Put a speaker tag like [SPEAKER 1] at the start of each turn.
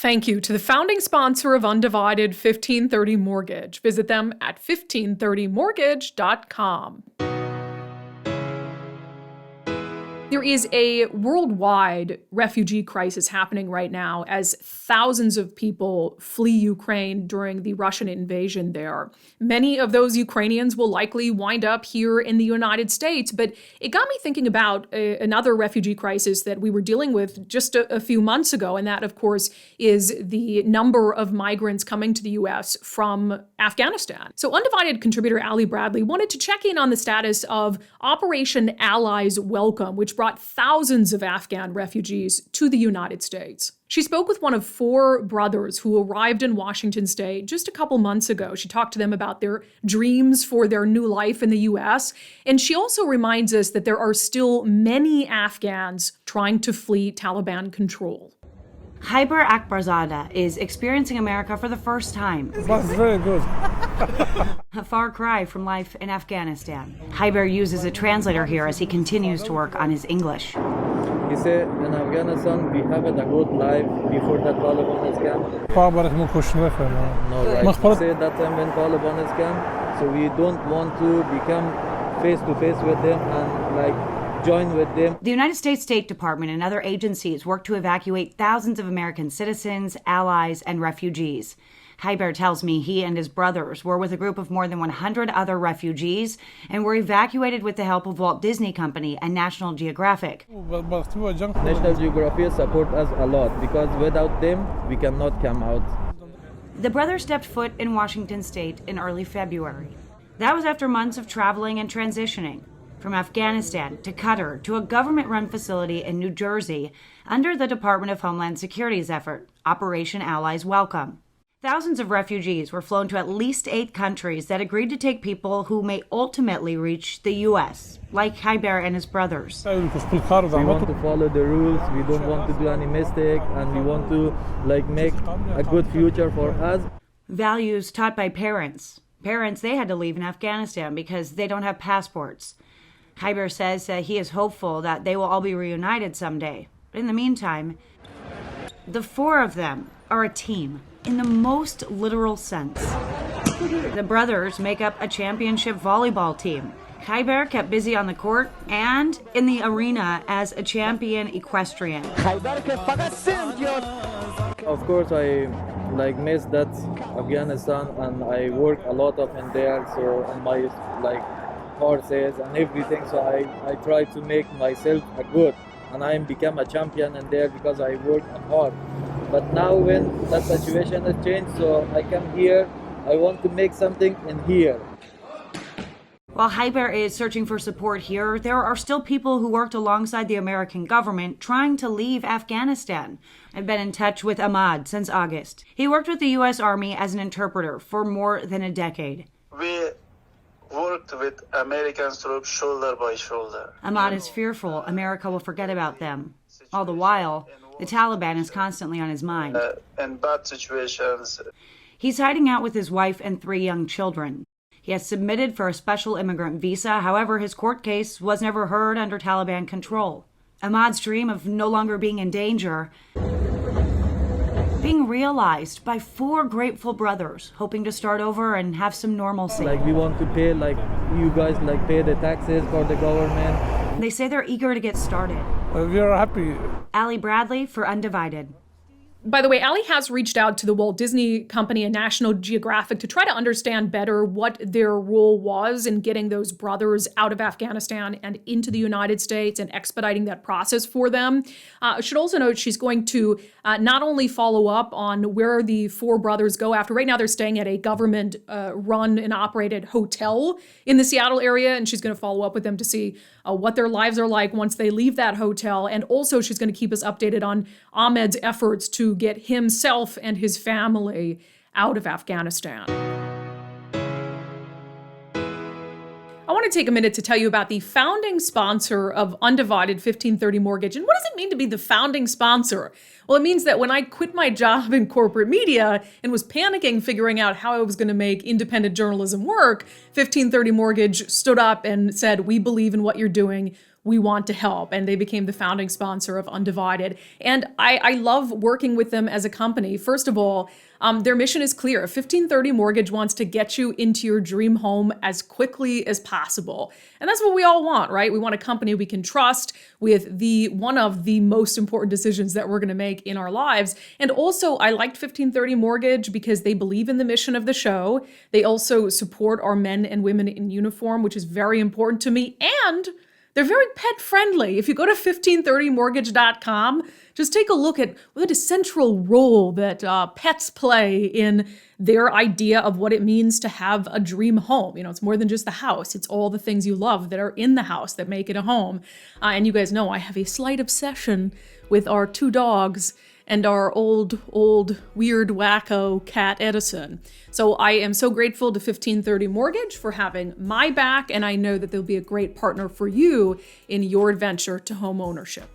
[SPEAKER 1] Thank you to the founding sponsor of Undivided, 1530 Mortgage. Visit them at 1530mortgage.com. There is a worldwide refugee crisis happening right now as thousands of people flee Ukraine during the Russian invasion there. Many of those Ukrainians will likely wind up here in the United States, but it got me thinking about another refugee crisis that we were dealing with just a few months ago, and that, of course, is the number of migrants coming to the U.S. from Afghanistan. So Undivided contributor Ali Bradley wanted to check in on the status of Operation Allies Welcome, which brought thousands of Afghan refugees to the United States. She spoke with one of four brothers who arrived in Washington state just a couple months ago. She talked to them about their dreams for their new life in the U.S. And she also reminds us that there are still many Afghans trying to flee Taliban control.
[SPEAKER 2] Khaiber Akbarzada is experiencing America for the first time.
[SPEAKER 3] That's very good.
[SPEAKER 2] A far cry from life in Afghanistan. Khaiber uses a translator here as he continues to work on his English.
[SPEAKER 4] He said, in Afghanistan, we have a good life before the Taliban is come. No, right. He said that time when Taliban is come, so we don't want to become face to face with them and join with them.
[SPEAKER 2] The United States State Department and other agencies work to evacuate thousands of American citizens, allies, and refugees. Khaiber tells me he and his brothers were with a group of more than 100 other refugees and were evacuated with the help of Walt Disney Company and National Geographic.
[SPEAKER 4] National Geographic support us a lot because without them, we cannot come out.
[SPEAKER 2] The brothers stepped foot in Washington state in early February. That was after months of traveling and transitioning. From Afghanistan to Qatar to a government-run facility in New Jersey under the Department of Homeland Security's effort, Operation Allies Welcome. Thousands of refugees were flown to at least 8 countries that agreed to take people who may ultimately reach the U.S., like Khaiber and his brothers.
[SPEAKER 4] We want to follow the rules, we don't want to do any mistake, and we want to make a good future for us.
[SPEAKER 2] Values taught by parents. Parents, they had to leave in Afghanistan because they don't have passports. Khaiber says he is hopeful that they will all be reunited someday. But in the meantime, the 4 of them are a team in the most literal sense. The brothers make up a championship volleyball team. Khaiber kept busy on the court and in the arena as a champion equestrian.
[SPEAKER 4] Of course, I miss that Afghanistan, and I work a lot of in there, so on my horses and everything, so I try to make myself a good, and I become a champion in there because I work hard. But now when that situation has changed, so I come here, I want to make something in here.
[SPEAKER 2] While Khaiber is searching for support here, there are still people who worked alongside the American government trying to leave Afghanistan. I've been in touch with Ahmad since August. He worked with the U.S. Army as an interpreter for more than a decade.
[SPEAKER 5] We worked with American troops shoulder by shoulder.
[SPEAKER 2] Ahmad is fearful America will forget about them. All the while, the Taliban is constantly on his mind.
[SPEAKER 5] In bad situations.
[SPEAKER 2] He's hiding out with his wife and 3 young children. He has submitted for a special immigrant visa. However, his court case was never heard under Taliban control. Ahmad's dream of no longer being in danger being realized by 4 grateful brothers hoping to start over and have some normalcy.
[SPEAKER 4] We want to pay, you guys pay the taxes for the government.
[SPEAKER 2] They say they're eager to get started.
[SPEAKER 3] We are happy.
[SPEAKER 2] Ali Bradley for Undivided.
[SPEAKER 1] By the way, Ali has reached out to the Walt Disney Company and National Geographic to try to understand better what their role was in getting those brothers out of Afghanistan and into the United States and expediting that process for them. I should also note she's going to not only follow up on where the 4 brothers go after. Right now they're staying at a government-run and operated hotel in the Seattle area, and she's going to follow up with them to see what their lives are like once they leave that hotel. And also she's going to keep us updated on Ahmed's efforts to get himself and his family out of Afghanistan. I want to take a minute to tell you about the founding sponsor of Undivided, 1530 Mortgage. And what does it mean to be the founding sponsor? Well, it means that when I quit my job in corporate media and was panicking figuring out how I was going to make independent journalism work, 1530 Mortgage stood up and said, "We believe in what you're doing. we want to help. And they became the founding sponsor of Undivided. And I love working with them as a company. First of all, their mission is clear. 1530 Mortgage wants to get you into your dream home as quickly as possible. And that's what we all want, right? We want a company we can trust with one of the most important decisions that we're going to make in our lives. And also, I liked 1530 Mortgage because they believe in the mission of the show. They also support our men and women in uniform, which is very important to me. And they're very pet friendly. If you go to 1530mortgage.com, just take a look at what a central role that pets play in their idea of what it means to have a dream home. You know, it's more than just the house. It's all the things you love that are in the house that make it a home. And you guys know I have a slight obsession with our 2 dogs and our old, weird, wacko cat Edison. So I am so grateful to 1530 Mortgage for having my back, and I know that they'll be a great partner for you in your adventure to home ownership.